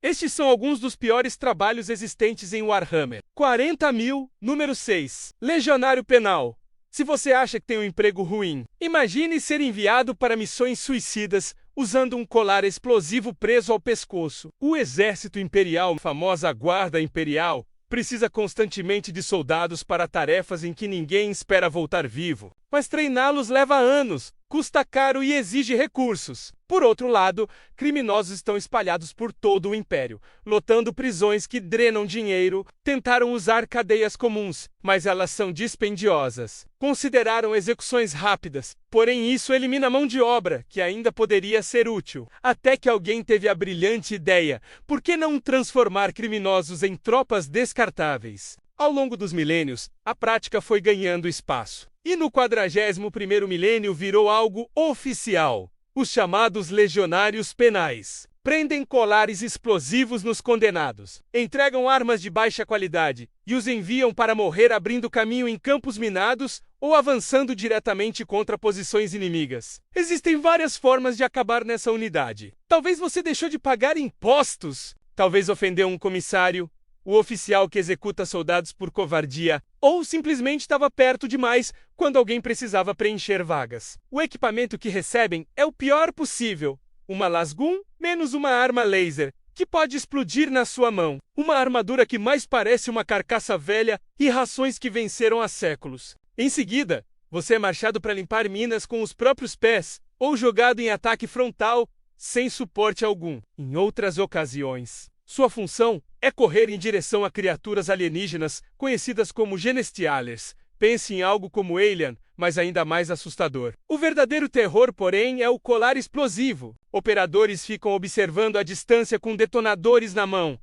Estes são alguns dos piores trabalhos existentes em Warhammer 40.000, número 6. Legionário Penal. Se você acha que tem um emprego ruim, imagine ser enviado para missões suicidas usando um colar explosivo preso ao pescoço. O Exército Imperial, a famosa Guarda Imperial, precisa constantemente de soldados para tarefas em que ninguém espera voltar vivo. Mas treiná-los leva anos, custa caro e exige recursos. Por outro lado, criminosos estão espalhados por todo o Império, lotando prisões que drenam dinheiro. Tentaram usar cadeias comuns, mas elas são dispendiosas. Consideraram execuções rápidas, porém isso elimina mão de obra, que ainda poderia ser útil. Até que alguém teve a brilhante ideia: por que não transformar criminosos em tropas descartáveis? Ao longo dos milênios, a prática foi ganhando espaço. E no 41º milênio virou algo oficial. Os chamados legionários penais. Prendem colares explosivos nos condenados, entregam armas de baixa qualidade e os enviam para morrer abrindo caminho em campos minados ou avançando diretamente contra posições inimigas. Existem várias formas de acabar nessa unidade. Talvez você deixou de pagar impostos, talvez ofendeu um comissário, o oficial que executa soldados por covardia, ou simplesmente estava perto demais quando alguém precisava preencher vagas. O equipamento que recebem é o pior possível. Uma Lasgun menos uma arma laser, que pode explodir na sua mão. Uma armadura que mais parece uma carcaça velha e rações que venceram há séculos. Em seguida, você é marchado para limpar minas com os próprios pés, ou jogado em ataque frontal, sem suporte algum. Em outras ocasiões, sua função é correr em direção a criaturas alienígenas conhecidas como Genestialers. Pense em algo como Alien, mas ainda mais assustador. O verdadeiro terror, porém, é o colar explosivo. Operadores ficam observando à distância com detonadores na mão.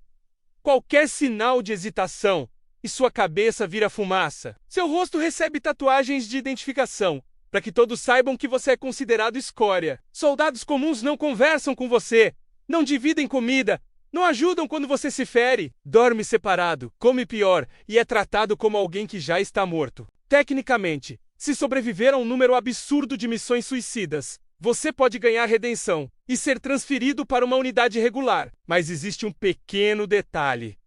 Qualquer sinal de hesitação e sua cabeça vira fumaça. Seu rosto recebe tatuagens de identificação, para que todos saibam que você é considerado escória. Soldados comuns não conversam com você, não dividem comida, não ajudam quando você se fere, dorme separado, come pior e é tratado como alguém que já está morto. Tecnicamente, se sobreviver a um número absurdo de missões suicidas, você pode ganhar redenção e ser transferido para uma unidade regular. Mas existe um pequeno detalhe.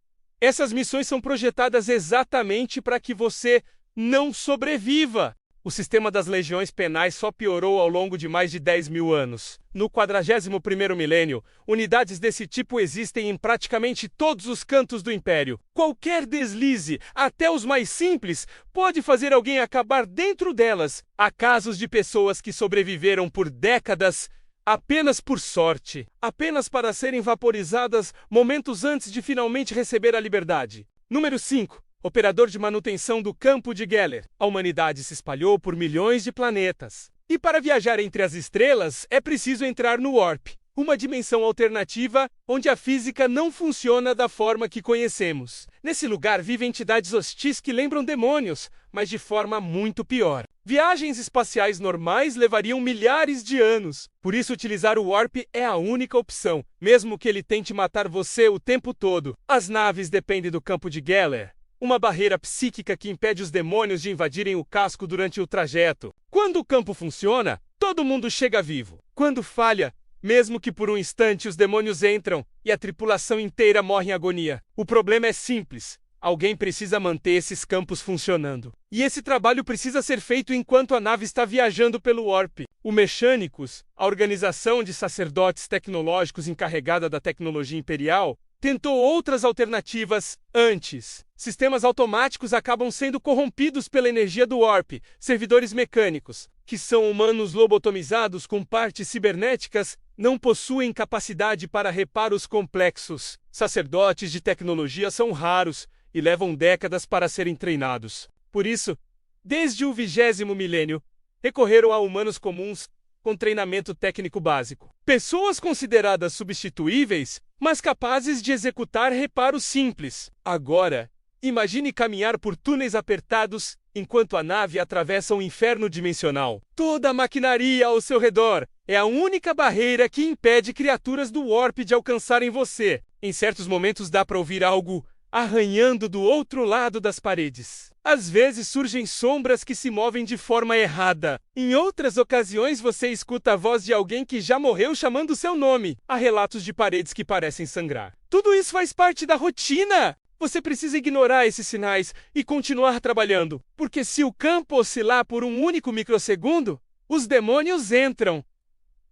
Essas missões são projetadas exatamente para que você não sobreviva. O sistema das legiões penais só piorou ao longo de mais de 10.000 anos. No 41º milênio, unidades desse tipo existem em praticamente todos os cantos do Império. Qualquer deslize, até os mais simples, pode fazer alguém acabar dentro delas. Há casos de pessoas que sobreviveram por décadas apenas por sorte, apenas para serem vaporizadas momentos antes de finalmente receber a liberdade. Número 5. Operador de manutenção do campo de Geller. A humanidade se espalhou por milhões de planetas. E para viajar entre as estrelas, é preciso entrar no Warp, uma dimensão alternativa onde a física não funciona da forma que conhecemos. Nesse lugar vivem entidades hostis que lembram demônios, mas de forma muito pior. Viagens espaciais normais levariam milhares de anos. Por isso, utilizar o Warp é a única opção, mesmo que ele tente matar você o tempo todo. As naves dependem do campo de Geller, uma barreira psíquica que impede os demônios de invadirem o casco durante o trajeto. Quando o campo funciona, todo mundo chega vivo. Quando falha, mesmo que por um instante, os demônios entram e a tripulação inteira morre em agonia. O problema é simples. Alguém precisa manter esses campos funcionando. E esse trabalho precisa ser feito enquanto a nave está viajando pelo Warp. O Mecânicos, a organização de sacerdotes tecnológicos encarregada da tecnologia imperial, tentou outras alternativas antes. Sistemas automáticos acabam sendo corrompidos pela energia do Warp. Servidores mecânicos, que são humanos lobotomizados com partes cibernéticas, não possuem capacidade para reparos complexos. Sacerdotes de tecnologia são raros e levam décadas para serem treinados. Por isso, desde o 20º milênio, recorreram a humanos comuns com treinamento técnico básico. Pessoas consideradas substituíveis, mas capazes de executar reparos simples. Agora, imagine caminhar por túneis apertados enquanto a nave atravessa um inferno dimensional. Toda a maquinaria ao seu redor é a única barreira que impede criaturas do Warp de alcançarem você. Em certos momentos dá para ouvir algo arranhando do outro lado das paredes. Às vezes surgem sombras que se movem de forma errada. Em outras ocasiões você escuta a voz de alguém que já morreu chamando seu nome. Há relatos de paredes que parecem sangrar. Tudo isso faz parte da rotina! Você precisa ignorar esses sinais e continuar trabalhando, porque se o campo oscilar por um único microsegundo, os demônios entram.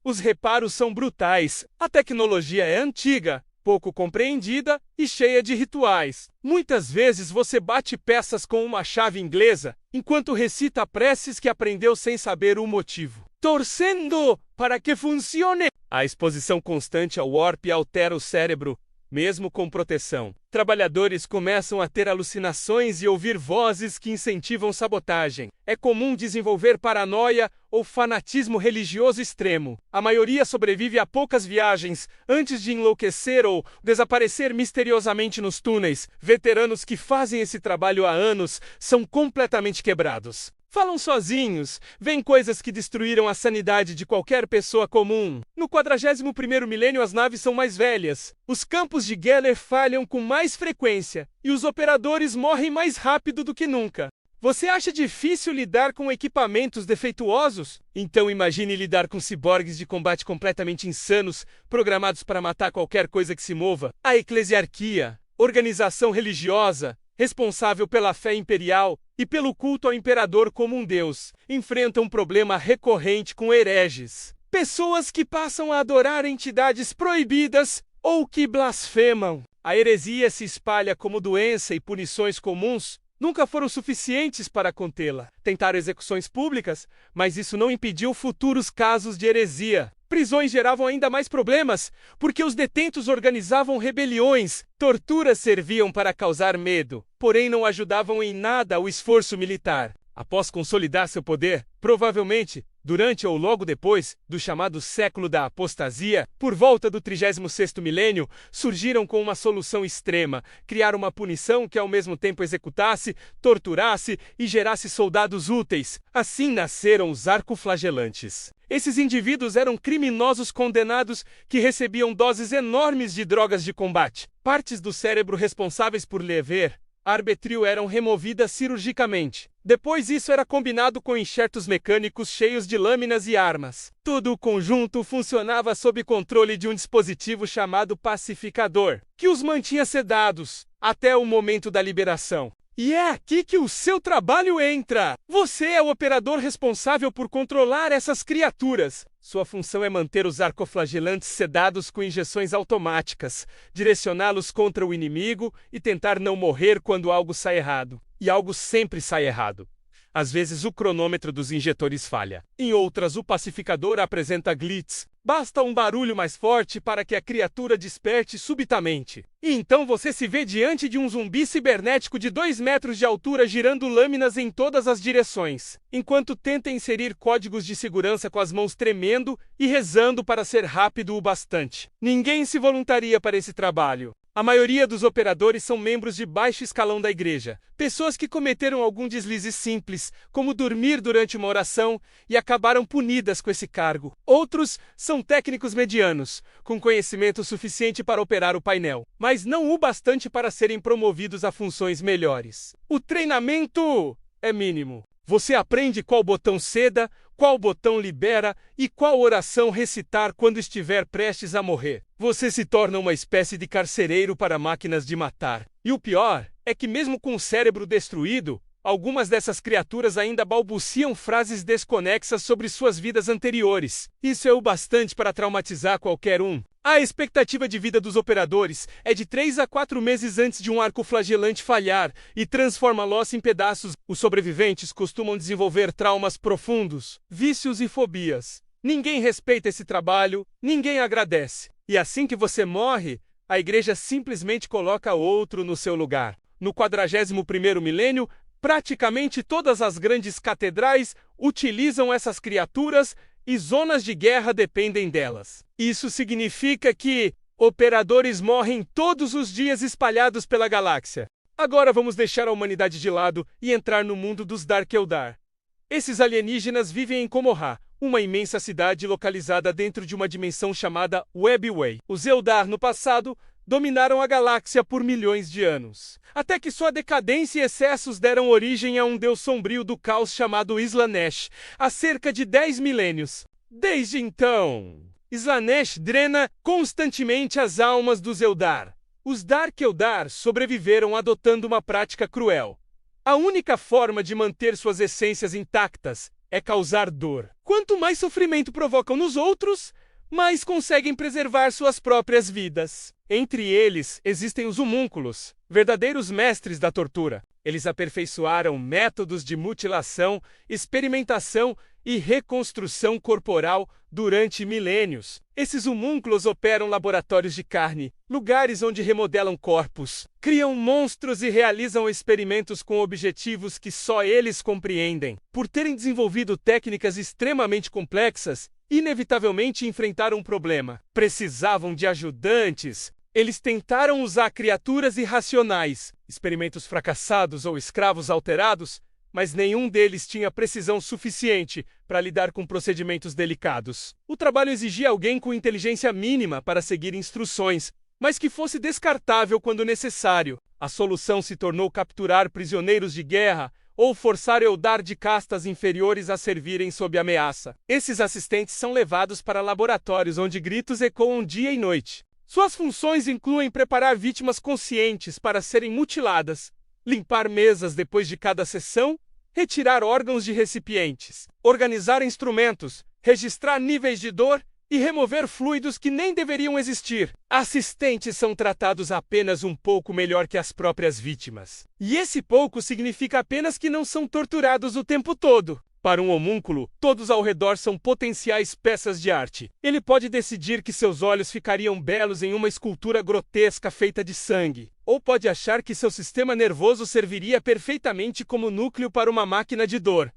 Os reparos são brutais, a tecnologia é antiga, pouco compreendida e cheia de rituais. Muitas vezes você bate peças com uma chave inglesa, enquanto recita preces que aprendeu sem saber o motivo, torcendo para que funcione. A exposição constante ao warp altera o cérebro, mesmo com proteção. Trabalhadores começam a ter alucinações e ouvir vozes que incentivam sabotagem. É comum desenvolver paranoia ou fanatismo religioso extremo. A maioria sobrevive a poucas viagens antes de enlouquecer ou desaparecer misteriosamente nos túneis. Veteranos que fazem esse trabalho há anos são completamente quebrados. Falam sozinhos, veem coisas que destruíram a sanidade de qualquer pessoa comum. No 41º milênio as naves são mais velhas, os campos de Geller falham com mais frequência e os operadores morrem mais rápido do que nunca. Você acha difícil lidar com equipamentos defeituosos? Então imagine lidar com ciborgues de combate completamente insanos, programados para matar qualquer coisa que se mova. A eclesiarquia, organização religiosa, responsável pela fé imperial e pelo culto ao imperador como um deus, enfrenta um problema recorrente com hereges. Pessoas que passam a adorar entidades proibidas ou que blasfemam. A heresia se espalha como doença e punições comuns nunca foram suficientes para contê-la. Tentaram execuções públicas, mas isso não impediu futuros casos de heresia. Prisões geravam ainda mais problemas, porque os detentos organizavam rebeliões. Torturas serviam para causar medo, porém não ajudavam em nada o esforço militar. Após consolidar seu poder, provavelmente, durante ou logo depois do chamado século da apostasia, por volta do 36º milênio, surgiram com uma solução extrema, criar uma punição que ao mesmo tempo executasse, torturasse e gerasse soldados úteis. Assim nasceram os arcoflagelantes. Esses indivíduos eram criminosos condenados que recebiam doses enormes de drogas de combate. Partes do cérebro responsáveis por lever arbítrio eram removidas cirurgicamente. Depois isso era combinado com enxertos mecânicos cheios de lâminas e armas. Todo o conjunto funcionava sob controle de um dispositivo chamado pacificador, que os mantinha sedados até o momento da liberação. E é aqui que o seu trabalho entra! Você é o operador responsável por controlar essas criaturas. Sua função é manter os arcoflagelantes sedados com injeções automáticas, direcioná-los contra o inimigo e tentar não morrer quando algo sai errado. E algo sempre sai errado. Às vezes o cronômetro dos injetores falha. Em outras, o pacificador apresenta glitch. Basta um barulho mais forte para que a criatura desperte subitamente. E então você se vê diante de um zumbi cibernético de 2 metros de altura girando lâminas em todas as direções, enquanto tenta inserir códigos de segurança com as mãos tremendo e rezando para ser rápido o bastante. Ninguém se voluntaria para esse trabalho. A maioria dos operadores são membros de baixo escalão da igreja, pessoas que cometeram algum deslize simples, como dormir durante uma oração, e acabaram punidas com esse cargo. Outros são técnicos medianos, com conhecimento suficiente para operar o painel, mas não o bastante para serem promovidos a funções melhores. O treinamento é mínimo. Você aprende qual botão ceda, qual botão libera e qual oração recitar quando estiver prestes a morrer. Você se torna uma espécie de carcereiro para máquinas de matar. E o pior é que mesmo com o cérebro destruído, algumas dessas criaturas ainda balbuciam frases desconexas sobre suas vidas anteriores. Isso é o bastante para traumatizar qualquer um. A expectativa de vida dos operadores é de 3 a 4 meses antes de um arcoflagelante falhar e transforma-los em pedaços. Os sobreviventes costumam desenvolver traumas profundos, vícios e fobias. Ninguém respeita esse trabalho, ninguém agradece. E assim que você morre, a igreja simplesmente coloca outro no seu lugar. No 41º milênio, praticamente todas as grandes catedrais utilizam essas criaturas e zonas de guerra dependem delas. Isso significa que operadores morrem todos os dias espalhados pela galáxia. Agora vamos deixar a humanidade de lado e entrar no mundo dos Dark Eldar. Esses alienígenas vivem em Komohá, uma imensa cidade localizada dentro de uma dimensão chamada Webway. Os Eldar, no passado, dominaram a galáxia por milhões de anos, até que sua decadência e excessos deram origem a um deus sombrio do caos chamado Slaanesh, há cerca de 10 milênios. Desde então, Slaanesh drena constantemente as almas dos Eldar. Os Dark Eldar sobreviveram adotando uma prática cruel. A única forma de manter suas essências intactas é causar dor. Quanto mais sofrimento provocam nos outros, mais conseguem preservar suas próprias vidas. Entre eles existem os homúnculos, verdadeiros mestres da tortura. Eles aperfeiçoaram métodos de mutilação, experimentação e reconstrução corporal durante milênios. Esses homúnculos operam laboratórios de carne, lugares onde remodelam corpos, criam monstros e realizam experimentos com objetivos que só eles compreendem. Por terem desenvolvido técnicas extremamente complexas, inevitavelmente enfrentaram um problema. Precisavam de ajudantes. Eles tentaram usar criaturas irracionais, experimentos fracassados ou escravos alterados, mas nenhum deles tinha precisão suficiente para lidar com procedimentos delicados. O trabalho exigia alguém com inteligência mínima para seguir instruções, mas que fosse descartável quando necessário. A solução se tornou capturar prisioneiros de guerra ou forçar Eldar de castas inferiores a servirem sob ameaça. Esses assistentes são levados para laboratórios onde gritos ecoam dia e noite. Suas funções incluem preparar vítimas conscientes para serem mutiladas, limpar mesas depois de cada sessão, retirar órgãos de recipientes, organizar instrumentos, registrar níveis de dor e remover fluidos que nem deveriam existir. Assistentes são tratados apenas um pouco melhor que as próprias vítimas. E esse pouco significa apenas que não são torturados o tempo todo. Para um homúnculo, todos ao redor são potenciais peças de arte. Ele pode decidir que seus olhos ficariam belos em uma escultura grotesca feita de sangue, ou pode achar que seu sistema nervoso serviria perfeitamente como núcleo para uma máquina de dor.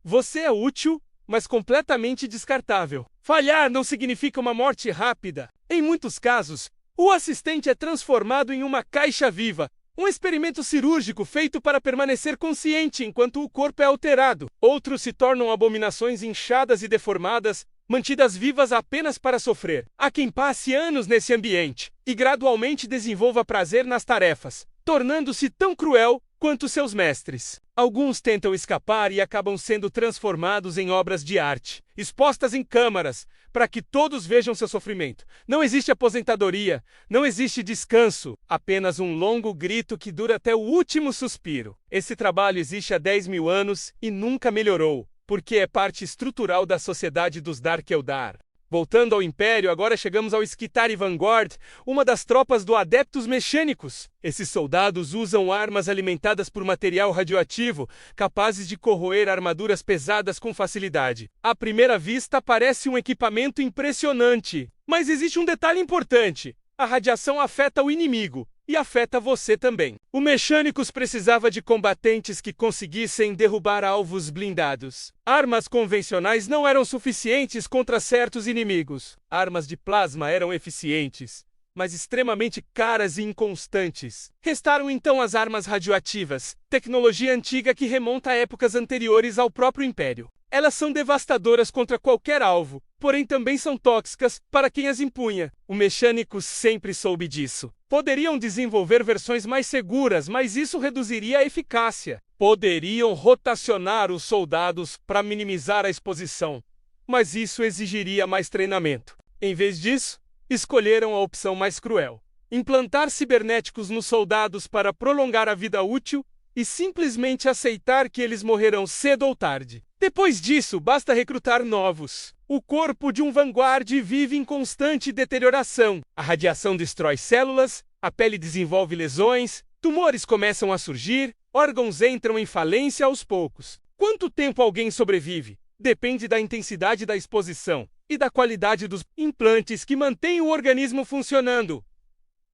Você é útil, mas completamente descartável. Falhar não significa uma morte rápida. Em muitos casos, o assistente é transformado em uma caixa viva, um experimento cirúrgico feito para permanecer consciente enquanto o corpo é alterado. Outros se tornam abominações inchadas e deformadas, mantidas vivas apenas para sofrer. Há quem passe anos nesse ambiente e gradualmente desenvolva prazer nas tarefas, tornando-se tão cruel quanto seus mestres. Alguns tentam escapar e acabam sendo transformados em obras de arte, expostas em câmaras, para que todos vejam seu sofrimento. Não existe aposentadoria, não existe descanso, apenas um longo grito que dura até o último suspiro. Esse trabalho existe há 10 mil anos e nunca melhorou, porque é parte estrutural da sociedade dos Dark Eldar. Voltando ao Império, agora chegamos ao Skitarii Vanguard, uma das tropas do Adeptos Mechânicos. Esses soldados usam armas alimentadas por material radioativo, capazes de corroer armaduras pesadas com facilidade. À primeira vista, parece um equipamento impressionante. Mas existe um detalhe importante. A radiação afeta o inimigo. E afeta você também. O Mechânicos precisava de combatentes que conseguissem derrubar alvos blindados. Armas convencionais não eram suficientes contra certos inimigos. Armas de plasma eram eficientes, mas extremamente caras e inconstantes. Restaram então as armas radioativas, tecnologia antiga que remonta a épocas anteriores ao próprio Império. Elas são devastadoras contra qualquer alvo, porém também são tóxicas para quem as empunha. O Mechânicos sempre soube disso. Poderiam desenvolver versões mais seguras, mas isso reduziria a eficácia. Poderiam rotacionar os soldados para minimizar a exposição, mas isso exigiria mais treinamento. Em vez disso, escolheram a opção mais cruel: implantar cibernéticos nos soldados para prolongar a vida útil e simplesmente aceitar que eles morrerão cedo ou tarde. Depois disso, basta recrutar novos. O corpo de um Vanguard vive em constante deterioração. A radiação destrói células, a pele desenvolve lesões, tumores começam a surgir, órgãos entram em falência aos poucos. Quanto tempo alguém sobrevive? Depende da intensidade da exposição e da qualidade dos implantes que mantêm o organismo funcionando.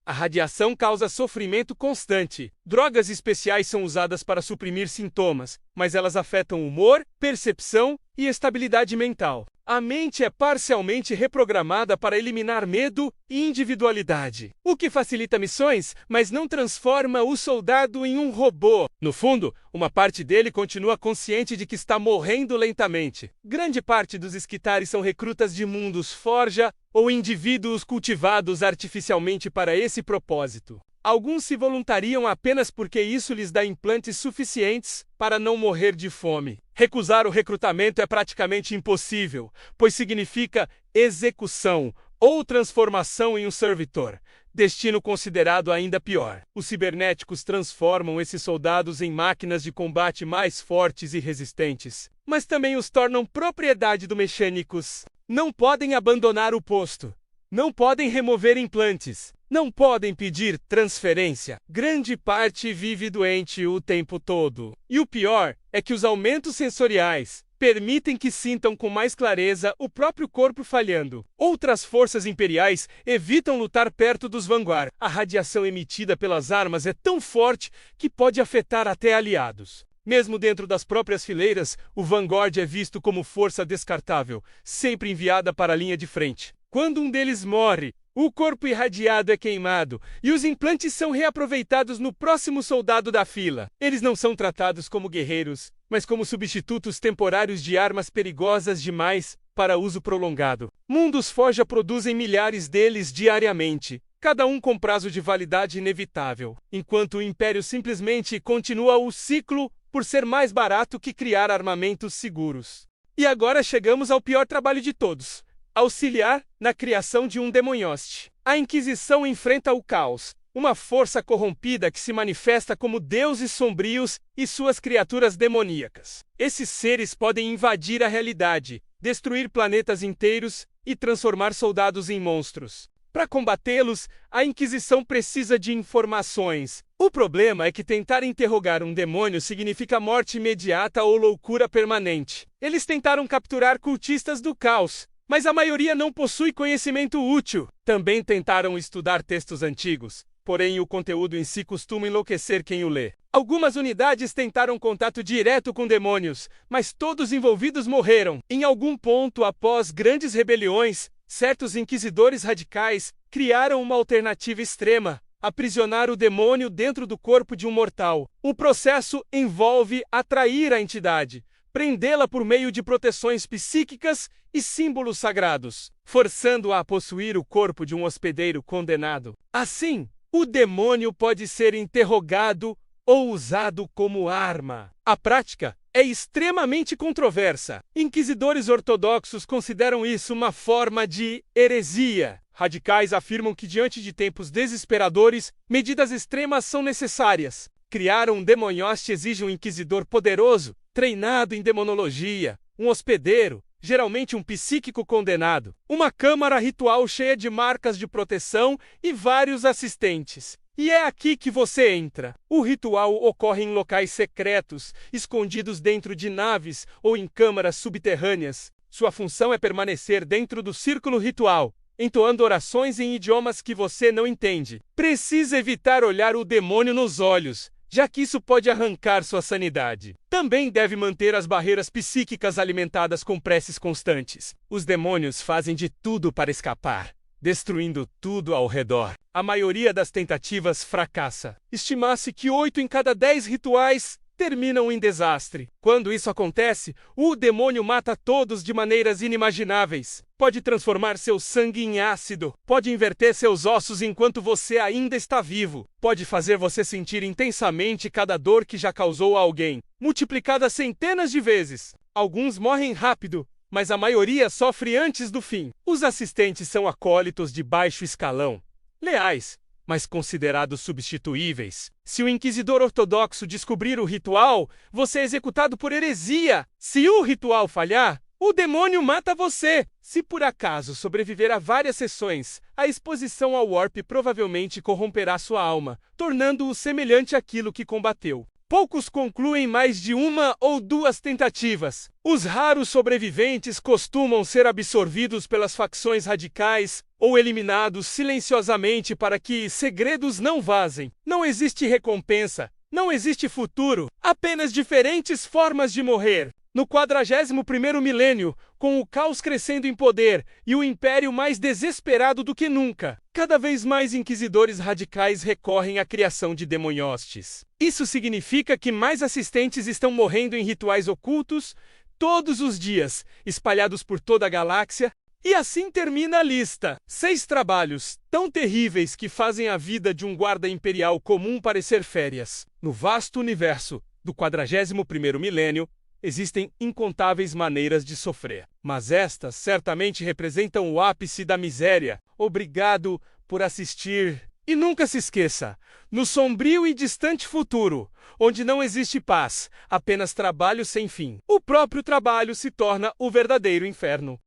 A radiação causa sofrimento constante. Drogas especiais são usadas para suprimir sintomas, mas elas afetam o humor, percepção e estabilidade mental. A mente é parcialmente reprogramada para eliminar medo e individualidade, o que facilita missões, mas não transforma o soldado em um robô. No fundo, uma parte dele continua consciente de que está morrendo lentamente. Grande parte dos esquitares são recrutas de mundos forja ou indivíduos cultivados artificialmente para esse propósito. Alguns se voluntariam apenas porque isso lhes dá implantes suficientes para não morrer de fome. Recusar o recrutamento é praticamente impossível, pois significa execução ou transformação em um servitor, destino considerado ainda pior. Os cibernéticos transformam esses soldados em máquinas de combate mais fortes e resistentes, mas também os tornam propriedade dos mecânicos. Não podem abandonar o posto. Não podem remover implantes. Não podem pedir transferência. Grande parte vive doente o tempo todo. E o pior é que os aumentos sensoriais permitem que sintam com mais clareza o próprio corpo falhando. Outras forças imperiais evitam lutar perto dos Vanguard. A radiação emitida pelas armas é tão forte que pode afetar até aliados. Mesmo dentro das próprias fileiras, o Vanguard é visto como força descartável, sempre enviada para a linha de frente. Quando um deles morre, o corpo irradiado é queimado e os implantes são reaproveitados no próximo soldado da fila. Eles não são tratados como guerreiros, mas como substitutos temporários de armas perigosas demais para uso prolongado. Mundos Forja produzem milhares deles diariamente, cada um com prazo de validade inevitável, enquanto o Império simplesmente continua o ciclo por ser mais barato que criar armamentos seguros. E agora chegamos ao pior trabalho de todos: auxiliar na criação de um demonhoste. A Inquisição enfrenta o caos, uma força corrompida que se manifesta como deuses sombrios e suas criaturas demoníacas. Esses seres podem invadir a realidade, destruir planetas inteiros e transformar soldados em monstros. Para combatê-los, a Inquisição precisa de informações. O problema é que tentar interrogar um demônio significa morte imediata ou loucura permanente. Eles tentaram capturar cultistas do caos, mas a maioria não possui conhecimento útil. Também tentaram estudar textos antigos, porém o conteúdo em si costuma enlouquecer quem o lê. Algumas unidades tentaram contato direto com demônios, mas todos envolvidos morreram. Em algum ponto, após grandes rebeliões, certos inquisidores radicais criaram uma alternativa extrema: aprisionar o demônio dentro do corpo de um mortal. O processo envolve atrair a entidade, prendê-la por meio de proteções psíquicas e símbolos sagrados, forçando-a a possuir o corpo de um hospedeiro condenado. Assim, o demônio pode ser interrogado ou usado como arma. A prática é extremamente controversa. Inquisidores ortodoxos consideram isso uma forma de heresia. Radicais afirmam que, diante de tempos desesperadores, medidas extremas são necessárias. Criar um demonhoste exige um inquisidor poderoso, treinado em demonologia, um hospedeiro, geralmente um psíquico condenado, uma câmara ritual cheia de marcas de proteção e vários assistentes. E é aqui que você entra. O ritual ocorre em locais secretos, escondidos dentro de naves ou em câmaras subterrâneas. Sua função é permanecer dentro do círculo ritual, entoando orações em idiomas que você não entende. Precisa evitar olhar o demônio nos olhos, já que isso pode arrancar sua sanidade. Também deve manter as barreiras psíquicas alimentadas com preces constantes. Os demônios fazem de tudo para escapar, destruindo tudo ao redor. A maioria das tentativas fracassa. Estima-se que 8 em cada 10 rituais terminam em desastre. Quando isso acontece, o demônio mata todos de maneiras inimagináveis. Pode transformar seu sangue em ácido. Pode inverter seus ossos enquanto você ainda está vivo. Pode fazer você sentir intensamente cada dor que já causou a alguém, multiplicada centenas de vezes. Alguns morrem rápido, mas a maioria sofre antes do fim. Os assistentes são acólitos de baixo escalão, leais, mas considerados substituíveis. Se o inquisidor ortodoxo descobrir o ritual, você é executado por heresia. Se o ritual falhar, o demônio mata você. Se por acaso sobreviver a várias sessões, a exposição ao Warp provavelmente corromperá sua alma, tornando-o semelhante àquilo que combateu. Poucos concluem mais de uma ou duas tentativas. Os raros sobreviventes costumam ser absorvidos pelas facções radicais ou eliminados silenciosamente para que segredos não vazem. Não existe recompensa, não existe futuro, apenas diferentes formas de morrer. No 41º milênio, com o caos crescendo em poder e o império mais desesperado do que nunca, cada vez mais inquisidores radicais recorrem à criação de demonhostes. Isso significa que mais assistentes estão morrendo em rituais ocultos todos os dias, espalhados por toda a galáxia. E assim termina a lista. 6 trabalhos tão terríveis que fazem a vida de um guarda imperial comum parecer férias. No vasto universo do 41º milênio, existem incontáveis maneiras de sofrer. Mas estas certamente representam o ápice da miséria. Obrigado por assistir. E nunca se esqueça, no sombrio e distante futuro, onde não existe paz, apenas trabalho sem fim, o próprio trabalho se torna o verdadeiro inferno.